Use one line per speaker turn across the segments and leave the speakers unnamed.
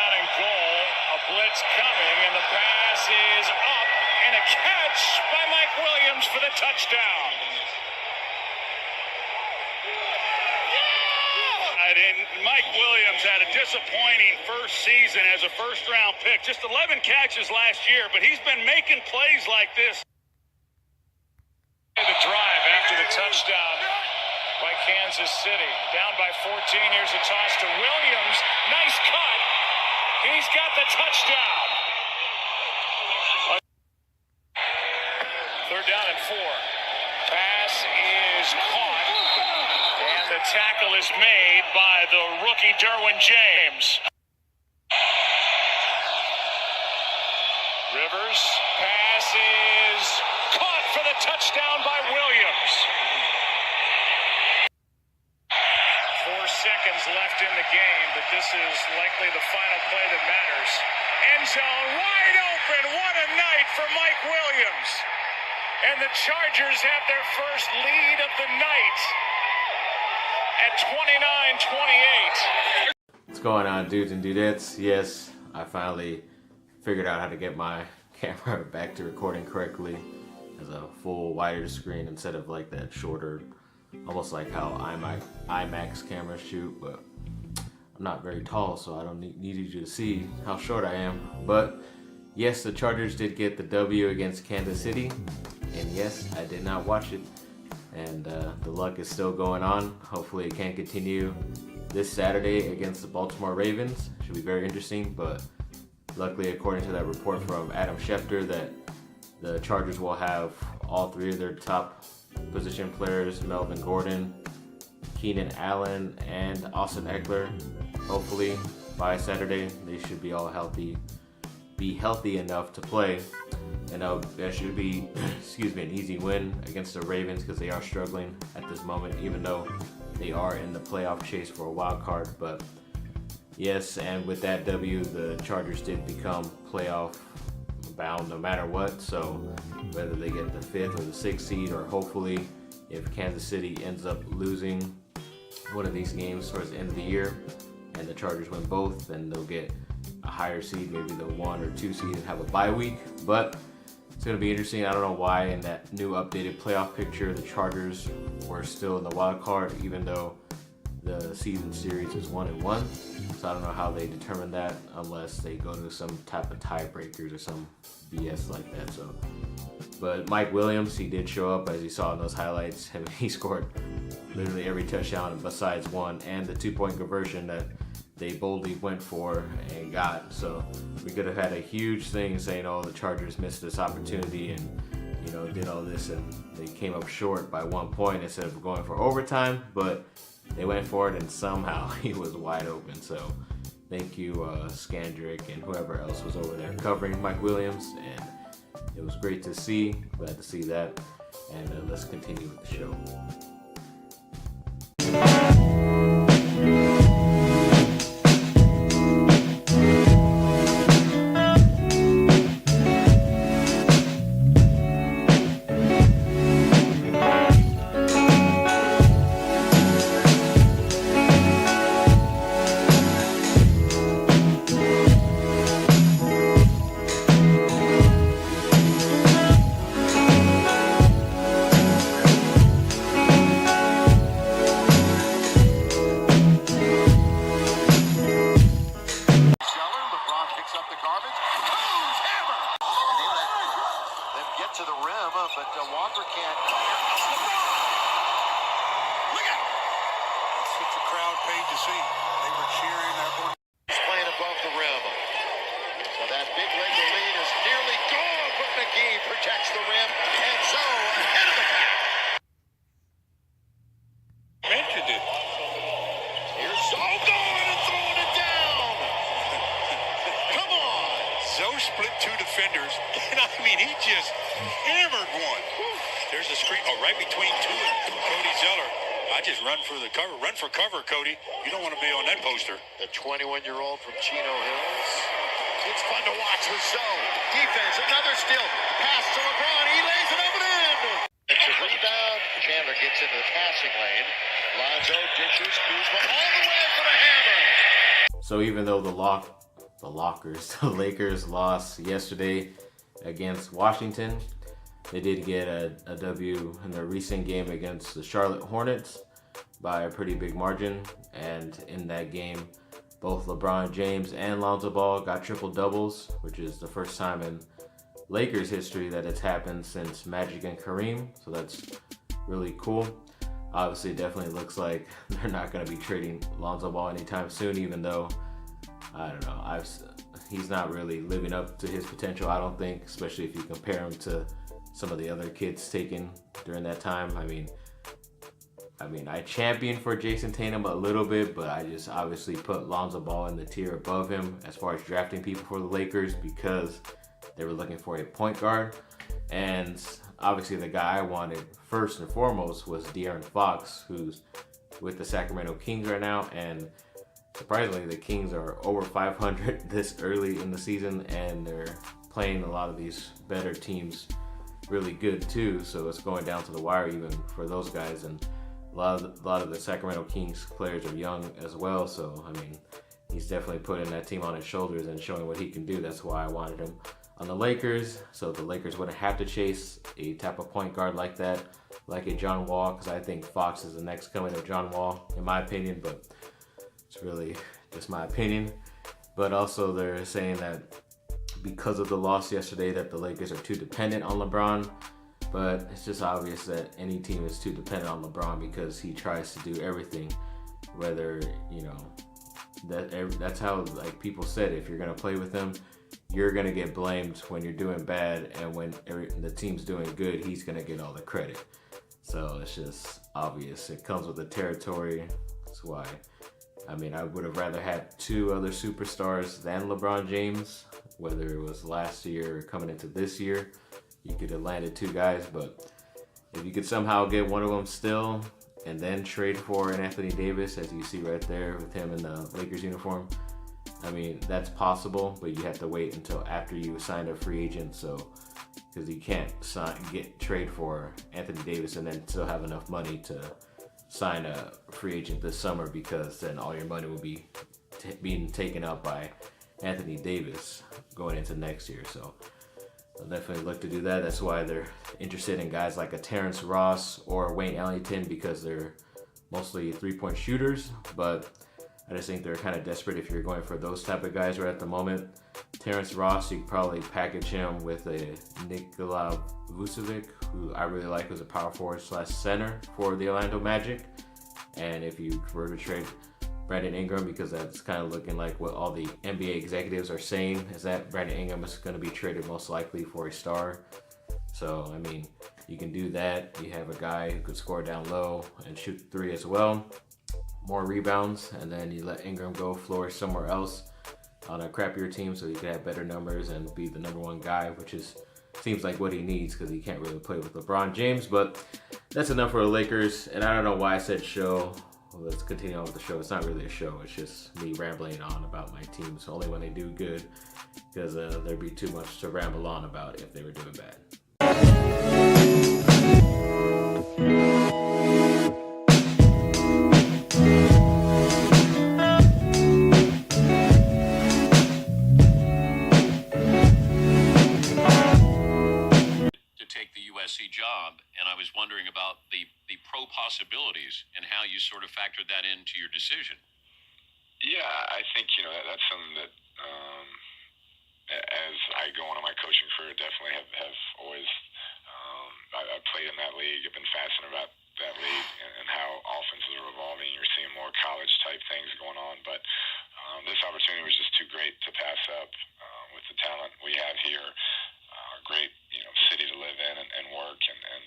down and goal. A blitz coming, and the pass is up, and a catch by Mike Williams for the touchdown. And Mike Williams had a disappointing first season as a first-round pick. Just 11 catches last year, but he's been making plays like this. The drive after the touchdown by Kansas City. Down by 14. Here's a toss to Williams. Nice cut. He's got the touchdown. Third down and 4. Pass is caught. And the tackle is made by the rookie Derwin James. Rivers. Pass is caught for the touchdown by Williams. 4 seconds left in the game, but this is likely the final play that matters. End zone wide open. What a night for Mike Williams. And the Chargers have their first lead of the night at 29-28.
What's going on, dudes and dudettes? Yes, I finally figured out how to get my camera back to recording correctly as a full wider screen instead of like that shorter, almost like how IMAX cameras shoot. But I'm not very tall, so I don't need you to see how short I am. But yes, the Chargers did get the W against Kansas City, and yes, I did not watch it. And the luck is still going on. Hopefully it can continue this Saturday against the Baltimore Ravens. Should be very interesting, but luckily, according to that report from Adam Schefter, that the Chargers will have all 3 of their top position players, Melvin Gordon, Keenan Allen, and Austin Eckler. Hopefully by Saturday they should be all healthy, enough to play. And that should be, an easy win against the Ravens, because they are struggling at this moment, even though they are in the playoff chase for a wild card. But yes, and with that W, the Chargers did become playoff bound no matter what. So whether they get the 5th or the 6th seed, or hopefully if Kansas City ends up losing one of these games towards the end of the year and the Chargers win both, then they'll get a higher seed, maybe the 1 or 2 seed, and have a bye week. But it's going to be interesting. I don't know why in that new updated playoff picture the Chargers were still in the wild card, even though the season series is 1-1. So I don't know how they determine that, unless they go to some type of tiebreakers or some BS like that. So, but Mike Williams, he did show up, as you saw in those highlights. He scored literally every touchdown besides one, and the 2-point conversion that they boldly went for and got. So we could have had a huge thing saying, oh, the Chargers missed this opportunity and did all this, and they came up short by 1 point instead of going for overtime. But they went for it, and somehow he was wide open. So thank you, Skandrick, and whoever else was over there covering Mike Williams. And it was great to see. Glad to see that. And let's continue with the show.
To the rim, but Walker can't. Look at it. That's what the crowd paid to see. They were cheering their boy. He's playing above the rim. So that big regular lead is nearly gone, but McGee protects the rim, and so ahead of the pack. Mentioned it. Here's Zoe going and throwing it down. Come on. Zoe split 2 defenders, and I mean, he just hammered one. There's a screen, right between 2 and Cody Zeller. I just run for the cover. Run for cover, Cody. You don't want to be on that poster. The 21-year-old from Chino Hills. It's fun to watch with Zoe. Defense, another steal. Pass to LeBron. He lays it up and in. It's a rebound. Chandler gets into the passing lane. Lonzo dishes. Kuzma all the way for the hammer.
So even though the lock the lockers. The Lakers lost yesterday against Washington. They did get a W in their recent game against the Charlotte Hornets by a pretty big margin. And in that game, both LeBron James and Lonzo Ball got triple doubles, which is the first time in Lakers history that it's happened since Magic and Kareem. So that's really cool. Obviously, it definitely looks like they're not going to be trading Lonzo Ball anytime soon, even though, I don't know, he's not really living up to his potential, I don't think, especially if you compare him to some of the other kids taken during that time. I mean, I champion for Jason Tatum a little bit, but I just obviously put Lonzo Ball in the tier above him as far as drafting people for the Lakers because they were looking for a point guard. And obviously the guy I wanted first and foremost was De'Aaron Fox, who's with the Sacramento Kings right now. And surprisingly, the Kings are over 500 this early in the season, and they're playing a lot of these better teams really good too. So it's going down to the wire even for those guys. And a lot of the Sacramento Kings players are young as well. So, I mean, he's definitely putting that team on his shoulders and showing what he can do. That's why I wanted him on the Lakers, so the Lakers wouldn't have to chase a type of point guard like that, like a John Wall, because I think Fox is the next coming of John Wall, in my opinion, but it's really just my opinion. But also they're saying that because of the loss yesterday that the Lakers are too dependent on LeBron, but it's just obvious that any team is too dependent on LeBron because he tries to do everything, whether, you know, that's how, like, people said, if you're going to play with him, you're going to get blamed when you're doing bad, and when the team's doing good, he's going to get all the credit. So it's just obvious. It comes with the territory. That's why, I mean, I would have rather had two other superstars than LeBron James, whether it was last year or coming into this year. You could have landed two guys, but if you could somehow get one of them still and then trade for an Anthony Davis, as you see right there with him in the Lakers uniform, I mean, that's possible, but you have to wait until after you sign a free agent. So, because you can't trade for Anthony Davis and then still have enough money to sign a free agent this summer, because then all your money will be being taken up by Anthony Davis going into next year. So they'll definitely look to do that. That's why they're interested in guys like a Terrence Ross or Wayne Ellington, because they're mostly three-point shooters, but I just think they're kind of desperate if you're going for those type of guys right at the moment. Terrence Ross, you could probably package him with a Nikola Vucevic, who I really like as a power forward / center for the Orlando Magic. And if you were to trade Brandon Ingram, because that's kind of looking like what all the NBA executives are saying, is that Brandon Ingram is going to be traded most likely for a star. So, I mean, you can do that. You have a guy who could score down low and shoot three as well. More rebounds, and then you let Ingram go flourish somewhere else on a crappier team so he could have better numbers and be the number one guy, which seems like what he needs because he can't really play with LeBron James. But that's enough for the Lakers, and I don't know why I said show. Well, let's continue on with the show. It's not really a show. It's just me rambling on about my teams, only when they do good, because there'd be too much to ramble on about if they were doing bad.
USC job, and I was wondering about the pro possibilities and how you sort of factored that into your decision.
Yeah, I think, that's something that as I go on in my coaching career, definitely have always I played in that league. I've been fascinated about that league and how offenses are evolving. You're seeing more college type things going on, but this opportunity was just too great to pass up with the talent we have here. Great, city to live in and work, and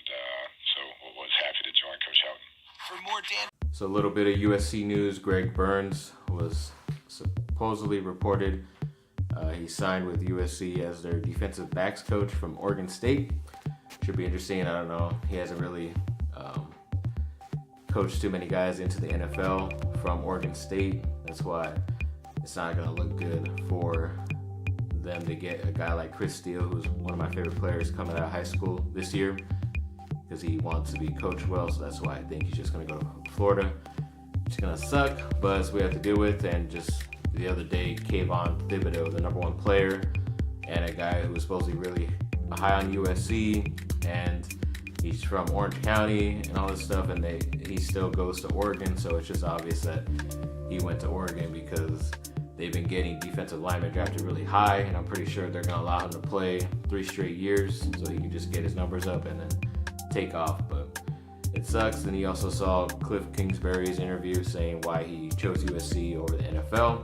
so was happy to join Coach Houghton.
For more Dan.
So a little bit of USC news. Greg Burns was supposedly reported he signed with USC as their defensive backs coach from Oregon State. Should be interesting. I don't know. He hasn't really coached too many guys into the NFL from Oregon State. That's why it's not going to look good for them to get a guy like Chris Steele, who's one of my favorite players coming out of high school this year, because he wants to be coached well. So that's why I think he's just going to go to Florida. It's going to suck, but it's what we have to deal with, and just the other day Kayvon Thibodeau, the #1 player, and a guy who was supposedly really high on USC, and he's from Orange County and all this stuff, and he still goes to Oregon, so it's just obvious that he went to Oregon because they've been getting defensive linemen drafted really high, and I'm pretty sure they're going to allow him to play 3 straight years so he can just get his numbers up and then take off. But it sucks. And he also saw Cliff Kingsbury's interview saying why he chose USC over the NFL,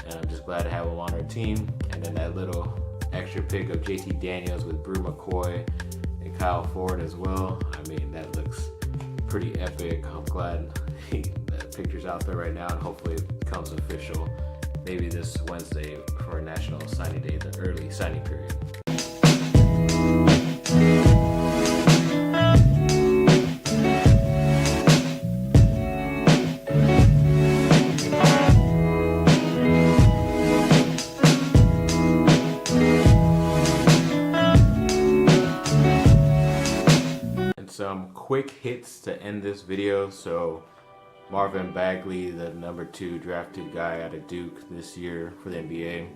and I'm just glad to have him on our team. And then that little extra pick of JT Daniels with Bru McCoy and Kyle Ford as well. I mean, that looks pretty epic. I'm glad that picture's out there right now, and hopefully it becomes official maybe this Wednesday for National Signing Day, the early signing period. And some quick hits to end this video. So Marvin Bagley, the #2 drafted guy out of Duke this year for the NBA,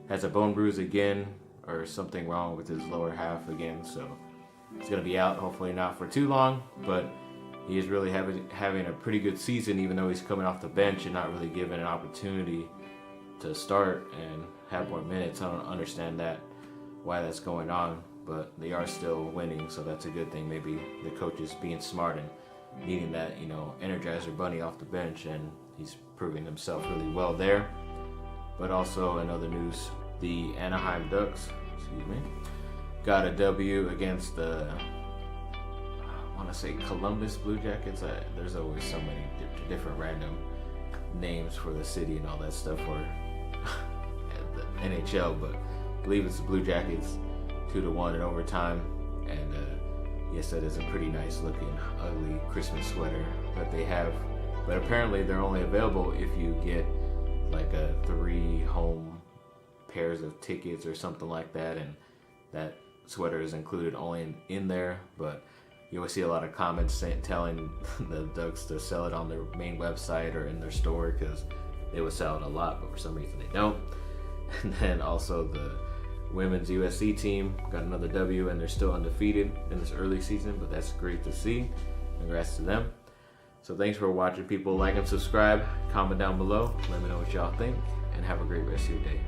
has a bone bruise again, or something wrong with his lower half again, so he's going to be out, hopefully not for too long, but he is really having a pretty good season, even though he's coming off the bench and not really given an opportunity to start and have more minutes. I don't understand why that's going on, but they are still winning, so that's a good thing. Maybe the coach is being smart and needing that, Energizer bunny off the bench, and he's proving himself really well there. But also in other news, the Anaheim Ducks, got a W against the, I want to say Columbus Blue Jackets. There's always so many different random names for the city and all that stuff for the NHL, but I believe it's the Blue Jackets, 2-1 in overtime, and yes, that is a pretty nice looking ugly Christmas sweater that they have, but apparently they're only available if you get like 3 home pairs of tickets or something like that, and that sweater is included only in there. But you always see a lot of comments telling the Ducks to sell it on their main website or in their store because they would sell it a lot, but for some reason they don't. And then also the women's USC team got another W, and they're still undefeated in this early season, but that's great to see. Congrats to them. So thanks for watching, people. Like and subscribe, comment down below, let me know what y'all think, and have a great rest of your day.